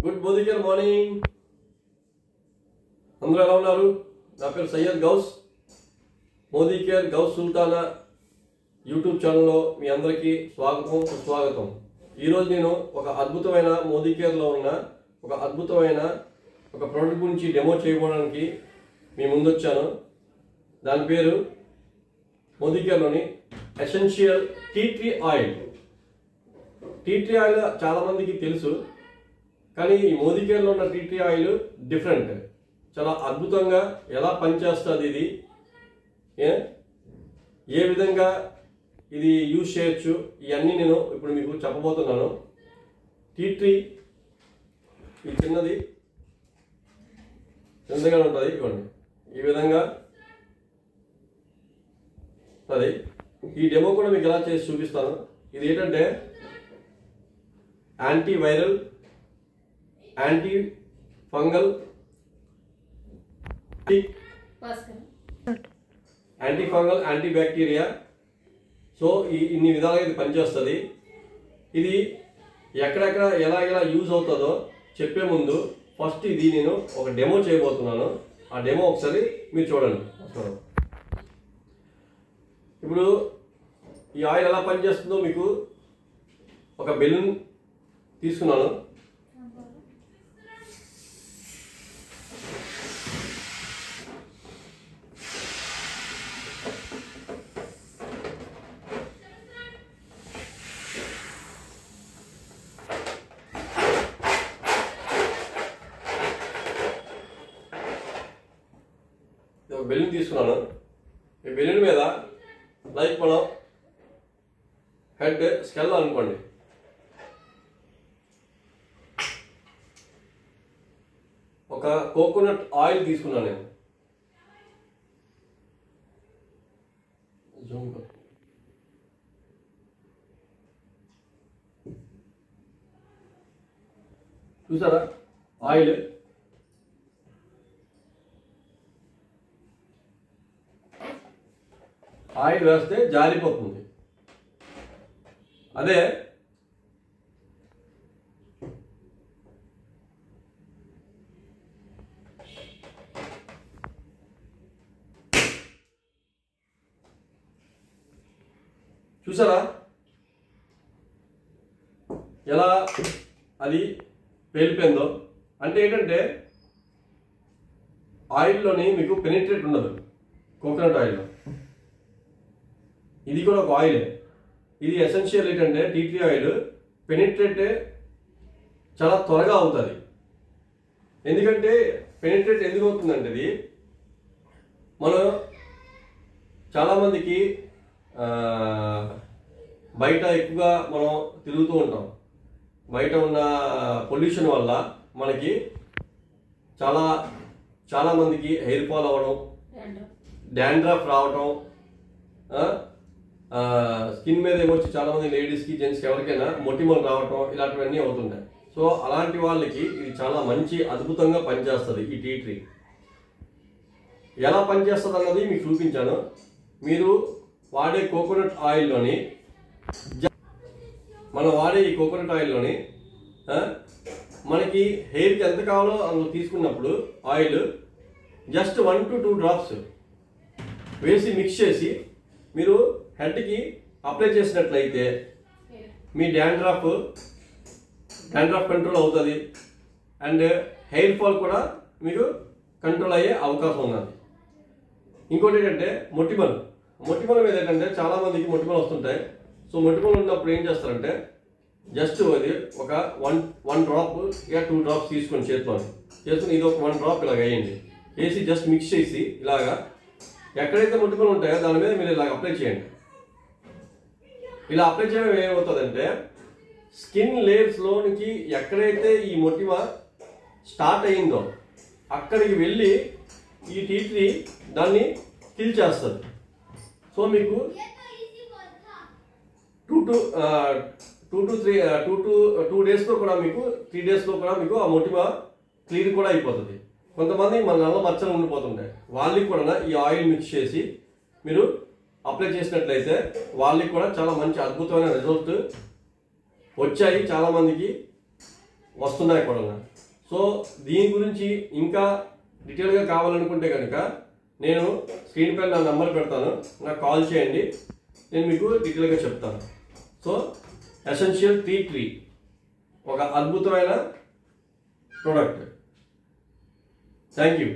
Good Modicare morning. అందరూ ఎలా ఉన్నారు? నా పేరు సయ్యద్ గౌస్. మోదికేర్ గౌస్ సుల్తానా యూట్యూబ్ ఛానల్లో మీ అందరికీ స్వాగతం, సుస్వాగతం. ఈరోజు నేను ఒక అద్భుతమైన మోదికేర్లో ఉన్న ఒక అద్భుతమైన ఒక ప్రోడక్ట్ గురించి డెమో చేయడానికి మీ ముందు వచ్చాను. దాని పేరు మోదికేర్లోని essential tea tree oil. Tea tree oil చాలామందికి తెలుసు, కానీ ఈ మోదికేర్లో ఉన్న టీ ట్రీ ఆయిల్ డిఫరెంట్. చాలా అద్భుతంగా ఎలా పనిచేస్తుంది ఇది, ఏ విధంగా ఇది యూజ్ చేయొచ్చు, ఇవన్నీ నేను ఇప్పుడు మీకు చెప్పబోతున్నాను. టీ ట్రీ ఈ చిన్నది చిన్నగా ఉంటుంది, ఇవ్వండి ఈ విధంగా అది. ఈ డెమో కూడా మీకు ఎలా చేసి చూపిస్తాను. ఇది ఏంటంటే anti viral, anti fungal, anti fungal, anti bacteria. So ఇన్ని విధాలుగా ఇది పనిచేస్తుంది. ఇది ఎక్కడెక్కడ ఎలా ఎలా యూజ్ అవుతుందో చెప్పే ముందు ఫస్ట్ ఇది నేను ఒక డెమో చేయబోతున్నాను. ఆ డెమో ఒకసారి మీరు చూడండి. ఇప్పుడు ఈ ఆయిల్ ఎలా పనిచేస్తుందో మీకు ఒక బెలూన్ తీసుకున్నాను. బెలూన్ తీసుకున్నాను. ఈ బెలూన్ మీద లైక్ మనం హెడ్ స్కెల్ అనుకోండి. ఒక కోకోనట్ ఆయిల్ తీసుకున్నాను నేను. చూసారా ఆయిల్? ఆయిల్ వేస్తే జారిపోతుంది. అదే చూసారా ఎలా అది పేలిపోయిందో? అంటే ఏంటంటే ఆయిల్లోని మీకు పెనిట్రేట్ ఉండదు. కోకోనట్ ఆయిల్లో ఇది కూడా ఒక ఆయిలే. ఇది ఎసెన్షియల్ ఏంటంటే టీ ట్రీ ఆయిల్ పెనిట్రేట్ చాలా త్వరగా అవుతుంది. ఎందుకంటే పెనిట్రేట్ ఎందుకు అవుతుందంటే ఇది మనం చాలామందికి బయట ఎక్కువగా మనం తిరుగుతూ ఉంటాం. బయట ఉన్న పొల్యూషన్ వల్ల మనకి చాలామందికి హెయిర్ ఫాల్ అవ్వడం, డాండ్రఫ్ రావటం, స్కిన్ మీద ఏమొచ్చి చాలామంది లేడీస్కి, జెంట్స్కి ఎవరికైనా మొటిమలు రావటం, ఇలాంటివన్నీ అవుతుంటాయి. సో అలాంటి వాళ్ళకి ఇది చాలా మంచి అద్భుతంగా పనిచేస్తుంది. ఈ టీ ట్రీ ఎలా పనిచేస్తుంది అన్నది మీకు చూపించాను. మీరు వాడే కోకోనట్ ఆయిల్లోని ఈ కోకోనట్ ఆయిల్లోని మనకి హెయిర్కి ఎంత కావాలో అందులో తీసుకున్నప్పుడు ఆయిల్ జస్ట్ 1 to 2 drops వేసి మిక్స్ చేసి మీరు హెడ్కి అప్లై చేసినట్లయితే మీ డాండ్రఫ్ కంట్రోల్ అవుతుంది. అండ్ హెయిర్ ఫాల్ కూడా మీకు కంట్రోల్ అయ్యే అవకాశం ఉన్నది. ఇంకోటి ఏంటంటే మొటిమల మీద ఏంటంటే చాలామందికి మొటిమలు వస్తుంటాయి. సో మొటిమలు ఉన్నప్పుడు ఏం చేస్తారంటే జస్ట్ అది ఒక 1 drop ఇక 2 drops తీసుకొని చేసుకుని ఇది ఒక 1 drop ఇలాగ వేయండి. వేసి జస్ట్ మిక్స్ చేసి ఇలాగా ఎక్కడైతే మొటిమలు ఉంటాయో దాని మీద మీరు ఇలాగ అప్లై చేయండి. ఇలా అప్లై చేయడం ఏమవుతుందంటే స్కిన్ లేయర్స్లోనికి ఎక్కడైతే ఈ మొటిమ స్టార్ట్ అయిందో అక్కడికి వెళ్ళి ఈ టీ ట్రీ దాన్ని కిల్ చేస్తుంది. సో మీకు 2 daysలో కూడా మీకు 3 daysలో కూడా మీకు ఆ మొటిమ క్లియర్ కూడా అయిపోతుంది. కొంతమంది మన నల్ల మచ్చలు ఉండిపోతుంటాయి, వాళ్ళకి కూడా ఈ ఆయిల్ మిక్స్ చేసి మీరు అప్లై చేసినట్లయితే వాళ్ళకి కూడా చాలా మంచి అద్భుతమైన రిజల్ట్ వచ్చాయి. చాలా మందికి వస్తున్నాయి కూడా. సో దీని గురించి ఇంకా డీటెయిల్గా కావాలనుకుంటే కనుక నేను స్క్రీన్ పైన నా నంబర్ పెడతాను, నాకు కాల్ చేయండి, నేను మీకు డీటెయిల్గా చెప్తాను. సో ఎసెన్షియల్ టీ ట్రీ ఒక అద్భుతమైన ప్రోడక్ట్. Thank you.